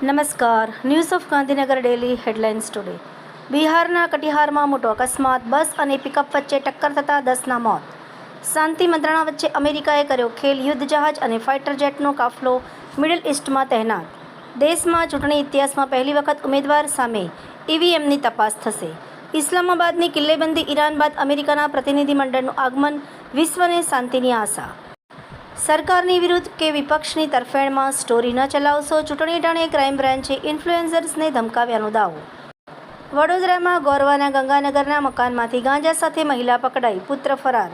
નમસ્કાર. News of Gandhinagar daily headlines today. બિહારના કટિહારમાં મોટો અકસ્માત, બસ અને પિકઅપ વચ્ચે ટક્કર થતાં 10ના મોત. શાંતિ મંત્રણા વચ્ચે અમેરિકાએ કર્યો ખેલ. યુદ્ધ જહાજ અને ફાઇટર જેટનો કાફલો મિડલ ઇસ્ટમાં તહેનાત. દેશમાં ચૂંટણી ઇતિહાસમાં પહેલી વખત ઉમેદવાર સામે ઈવીએમની તપાસ થશે. ઇસ્લામાબાદની કિલ્લેબંધી. ઈરાન બાદ અમેરિકાના પ્રતિનિધિમંડળનું આગમન. વિશ્વને શાંતિની આશા. સરકારની વિરુદ્ધ કે વિપક્ષની તરફેણમાં સ્ટોરી ન ચલાવશો, ચૂંટણી ટાણે ક્રાઇમ બ્રાન્ચે ઇન્ફ્લુએન્સર્સને ધમકાવ્યાનો દાવો. વડોદરામાં ગોરવાના ગંગાનગરના મકાનમાંથી ગાંજા સાથે મહિલા પકડાઈ, પુત્ર ફરાર.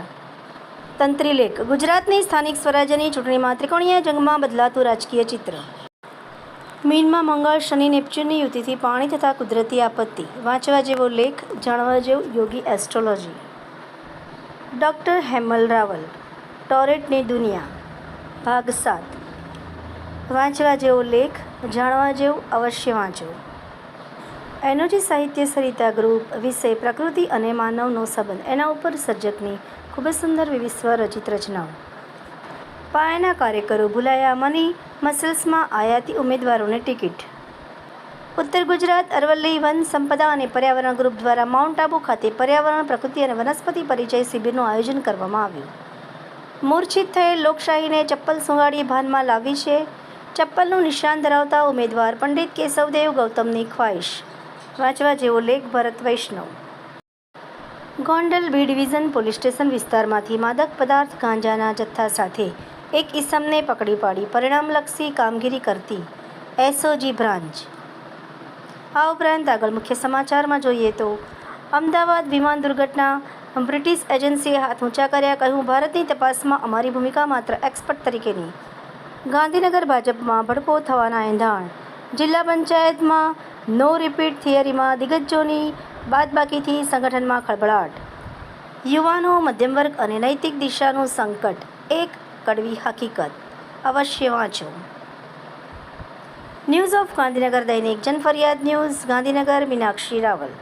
તંત્રીલેખ. ગુજરાતની સ્થાનિક સ્વરાજ્યની ચૂંટણીમાં ત્રિકોણીય જંગમાં બદલાતું રાજકીય ચિત્ર. મીનમાં મંગળ શનિ નેપચ્યુનની યુતિથી પાણી તથા કુદરતી આપત્તિ. વાંચવા જેવો લેખ, જાણવા જેવું યોગી એસ્ટ્રોલોજી. ડૉક્ટર હેમલ રાવલ, ટોરેટની દુનિયા, ભાગ 7. વાંચવા જેવો લેખ, જાણવા જેવું, અવશ્ય વાંચો. એનોજી સાહિત્ય સરિતા ગ્રુપ. વિષય પ્રકૃતિ અને માનવનો સંબંધ. એના ઉપર સર્જકની ખૂબ જ સુંદર વિવિધ સ્વરચિત રચનાઓ. પાયાના કાર્યકરો ભૂલાયા. મની મસલ્સમાં આયાતી ઉમેદવારોને ટિકિટ. ઉત્તર ગુજરાત અરવલ્લી વન સંપદા અને પર્યાવરણ ગ્રુપ દ્વારા માઉન્ટ આબુ ખાતે પર્યાવરણ, પ્રકૃતિ અને વનસ્પતિ પરિચય શિબિરનું આયોજન કરવામાં આવ્યું. મૂર્છિત થયેલ લોકશાહીને ચપ્પલ સુંઘાડી ભાનમાં લાવી છે. ચપ્પલનું નિશાન ધરાવતા ઉમેદવાર પંડિત કેશવદેવ ગૌતમની ખ્વાહિશ. વાંચવા જેવો લેખ, Bharat Vaishnav. Gondal B division police station વિસ્તારમાંથી માદક પદાર્થ ગાંજાના જથ્થા સાથે એક ઈસમને પકડી પાડી પરિણામલક્ષી કામગીરી કરતી એસઓજી બ્રાન્ચ. આ ઉપરાંત આગળ મુખ્ય સમાચારમાં જોઈએ તો અમદાવાદ વિમાન દુર્ઘટના. બ્રિટિશ એજન્સીએ હાથ ઊંચા કર્યા. કહ્યું, ભારતની તપાસમાં અમારી ભૂમિકા માત્ર એક્સપર્ટ તરીકેની. ગાંધીનગર ભાજપમાં ભડકો થવાના એંધાણ. જિલ્લા પંચાયતમાં નો રિપીટ થિયરીમાં દિગ્ગજોની બાદબાકીથી સંગઠનમાં ખળભળાટ. યુવાનો, મધ્યમ વર્ગ અને નૈતિક દિશાનું સંકટ. એક કડવી હકીકત. અવશ્ય વાંચો. ન્યૂઝ ઓફ ગાંધીનગર દૈનિક જનફરિયાદ ન્યૂઝ ગાંધીનગર. મીનાક્ષી રાવલ.